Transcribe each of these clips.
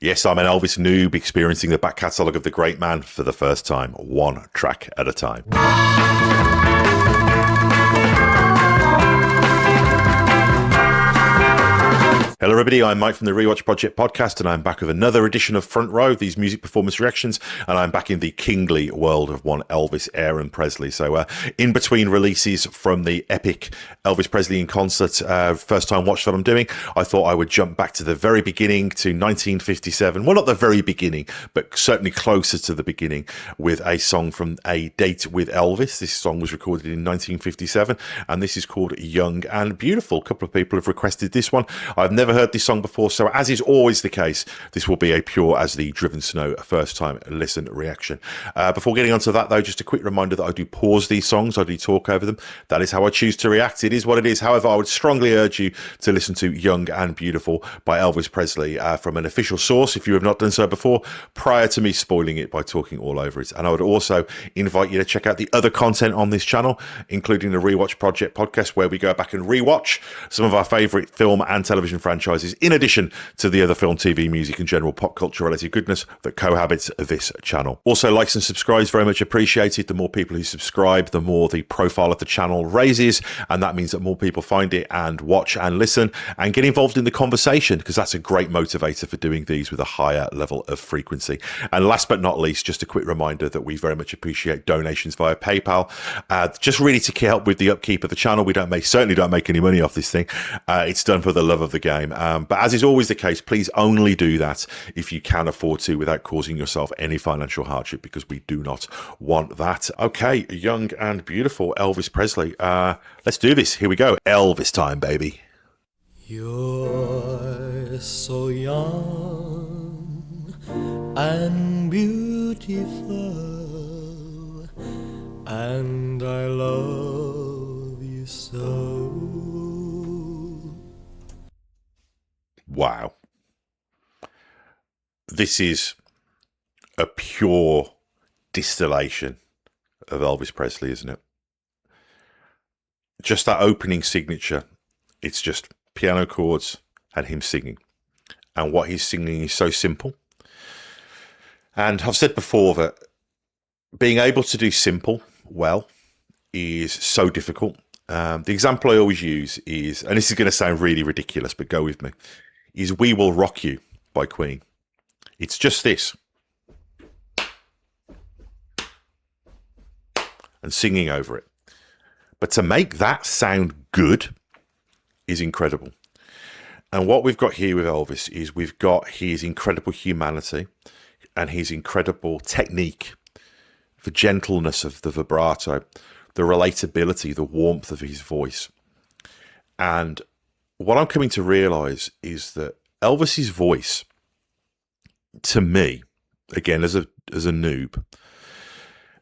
Yes, I'm an Elvis noob experiencing the back catalogue of the great man for the first time, one track at a time. Hello everybody, I'm Mike from the Rewatch Project podcast, and I'm back with another edition of Front Row, these music performance reactions, and I'm back in the kingly world of one Elvis Aaron Presley. So in between releases from the epic Elvis Presley in concert first time watch that I'm doing, I thought I would jump back to the very beginning, to 1957. Well, not the very beginning, but certainly closer to the beginning, with a song from A Date with Elvis. This song was recorded in 1957, and this is called Young and Beautiful. A couple of people have requested this one. I've never heard this song before, so as is always the case, this will be a pure as the driven snow first time listen reaction. Before getting onto that though, just a quick reminder that I do pause these songs, I do talk over them. That is how I choose to react. It is what it is. However, I would strongly urge you to listen to Young and Beautiful by Elvis Presley from an official source if you have not done so before, prior to me spoiling it by talking all over it. And I would also invite you to check out the other content on this channel, including the Rewatch Project podcast, where we go back and rewatch some of our favourite film and television franchises, in addition to the other film, TV, music, and general pop culture related goodness that cohabits this channel. Also, likes and subscribes very much appreciated. The more people who subscribe, the more the profile of the channel raises, and that means that more people find it and watch and listen and get involved in the conversation, because that's a great motivator for doing these with a higher level of frequency. And last but not least, just a quick reminder that we very much appreciate donations via PayPal, just really to help with the upkeep of the channel. We certainly don't make any money off this thing. It's done for the love of the game. But as is always the case, please only do that if you can afford to, without causing yourself any financial hardship, because we do not want that. Okay, Young and Beautiful, Elvis Presley. Let's do this. Here we go. Elvis time, baby. You're so young and beautiful, and I love you so. Wow. This is a pure distillation of Elvis Presley, isn't it? Just that opening signature, it's just piano chords and him singing. And what he's singing is so simple. And I've said before that being able to do simple well is so difficult. The example I always use is, and this is going to sound really ridiculous, but go with me, is We Will Rock You by Queen. It's just this. And singing over it. But to make that sound good is incredible. And what we've got here with Elvis is we've got his incredible humanity and his incredible technique, the gentleness of the vibrato, the relatability, the warmth of his voice. And what I'm coming to realize is that Elvis's voice, to me, again, as a noob,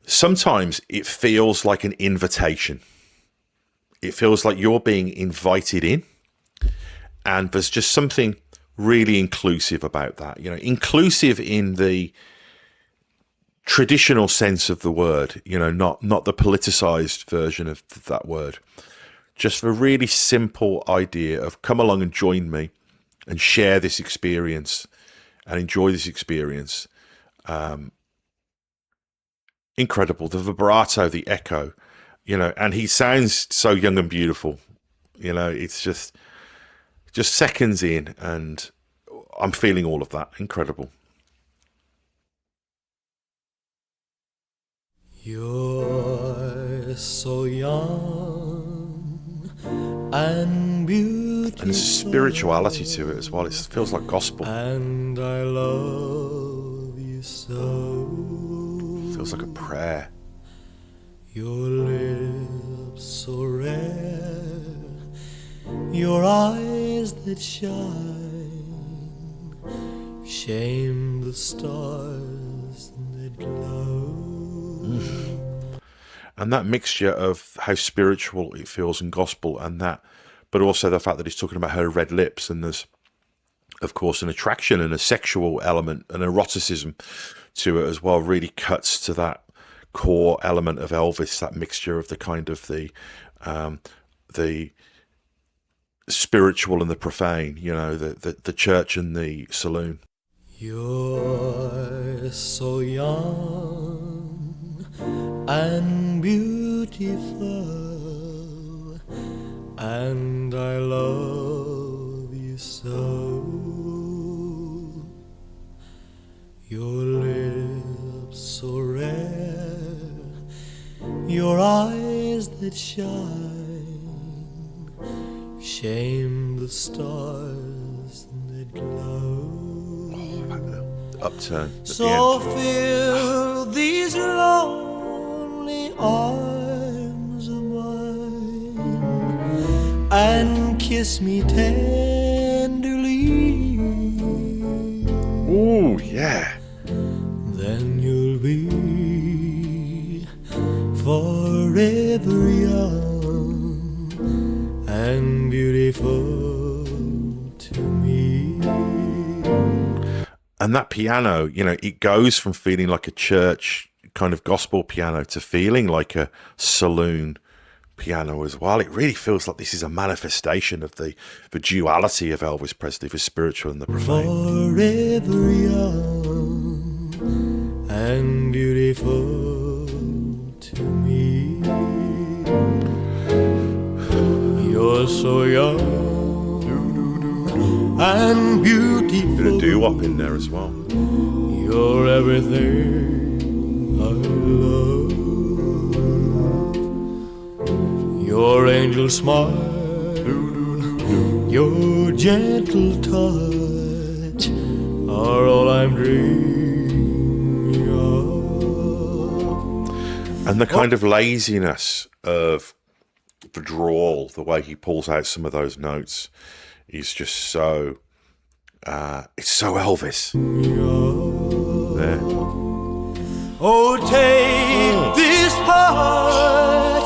sometimes it feels like an invitation. It feels like you're being invited in, and there's just something really inclusive about that. You know, inclusive in the traditional sense of the word, you know, not the politicized version of that word. Just the really simple idea of come along and join me and share this experience and enjoy this experience. Incredible. The vibrato, the echo, you know, and he sounds so young and beautiful. You know, it's just seconds in, and I'm feeling all of that. Incredible. You're so young and beautiful, And there's a spirituality to it as well. It feels like gospel. and I love you so. Feels like a prayer. Your lips so rare, your eyes that shine, shame the stars that glow. And that mixture of how spiritual it feels and gospel, and that, but also the fact that he's talking about her red lips, and there's, of course, an attraction and a sexual element, an eroticism to it as well, really cuts to that core element of Elvis, that mixture of the kind of the spiritual and the profane, you know, the church and the saloon. You're so young and beautiful, and I love you so. Your lips so rare, your eyes that shine, shame the stars that glow. Upturn at So the end. fill these lonely arms of mine and kiss me tenderly. Ooh, yeah. Then you'll be forever young and beautiful to me. And that piano, you know, it goes from feeling like a church kind of gospel piano to feeling like a saloon piano as well. It really feels like this is a manifestation of the duality of Elvis Presley, the spiritual and the profane. Forever young and beautiful to me. You're so young and beautiful. Bit of doo-wop in there as well. You're everything I love. Your angel smile, your gentle touch are all I'm dreaming of. And the kind of laziness of the drawl, the way he pulls out some of those notes, is just so, it's so Elvis. There. Oh, take this heart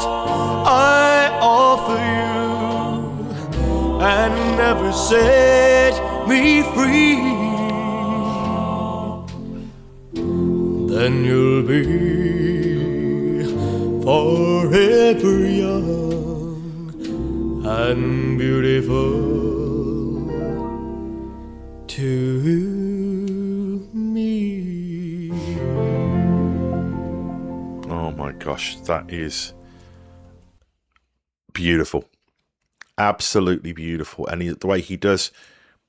I offer you and never set me free. Then you'll be forever young and beautiful to me. Oh my gosh, that is beautiful. Absolutely beautiful. And the way he does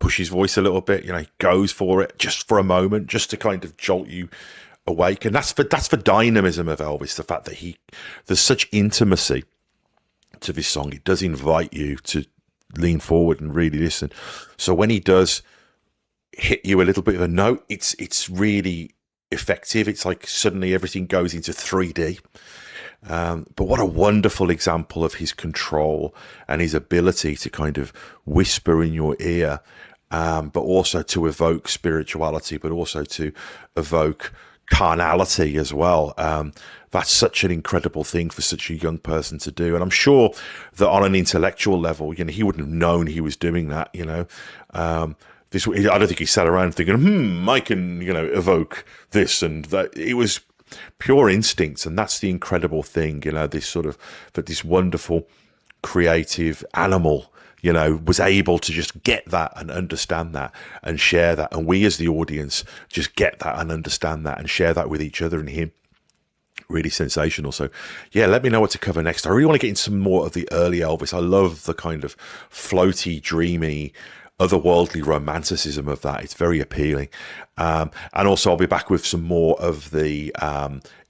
push his voice a little bit, you know, he goes for it just for a moment, just to kind of jolt you awake. And that's the dynamism of Elvis, the fact that there's such intimacy to this song. It does invite you to lean forward and really listen. So when he does hit you a little bit of a note, it's really effective. It's like suddenly everything goes into 3D. But what a wonderful example of his control and his ability to kind of whisper in your ear, but also to evoke spirituality, but also to evoke carnality as well. That's such an incredible thing for such a young person to do. And I'm sure that on an intellectual level, you know, he wouldn't have known he was doing that, you know. I don't think he sat around thinking, I can, you know, evoke this and that. It was pure instincts, and that's the incredible thing, you know, this wonderful creative animal, you know, was able to just get that and understand that and share that. And we as the audience just get that and understand that and share that with each other and him. Really sensational. So yeah, let me know what to cover next. I really want to get into some more of the early Elvis. I love the kind of floaty, dreamy, otherworldly romanticism of that. It's very appealing. And also I'll be back with some more of the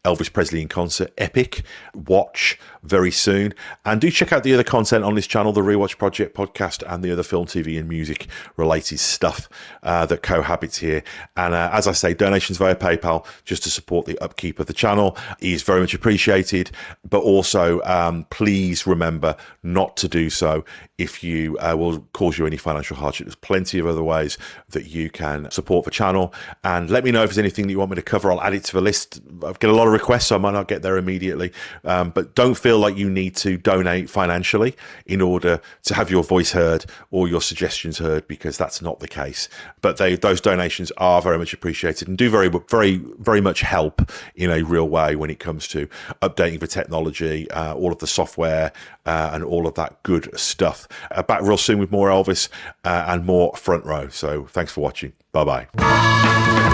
Elvis Presley in concert epic watch very soon. And do check out the other content on this channel, the Rewatch Project podcast, and the other film, TV and music related stuff that cohabits here. And as I say, donations via PayPal just to support the upkeep of the channel is very much appreciated. But also please remember not to do so if you will cause you any financial hardship. There's plenty of other ways that you can support the channel. And let me know if there's anything that you want me to cover. I'll add it to the list. I've got a lot of requests, so I might not get there immediately. But don't feel like you need to donate financially in order to have your voice heard or your suggestions heard, because that's not the case. But those donations are very much appreciated and do very, very, very much help in a real way when it comes to updating the technology, all of the software, and all of that good stuff. Back real soon with more Elvis and more Front Row. So thanks for watching. Bye bye.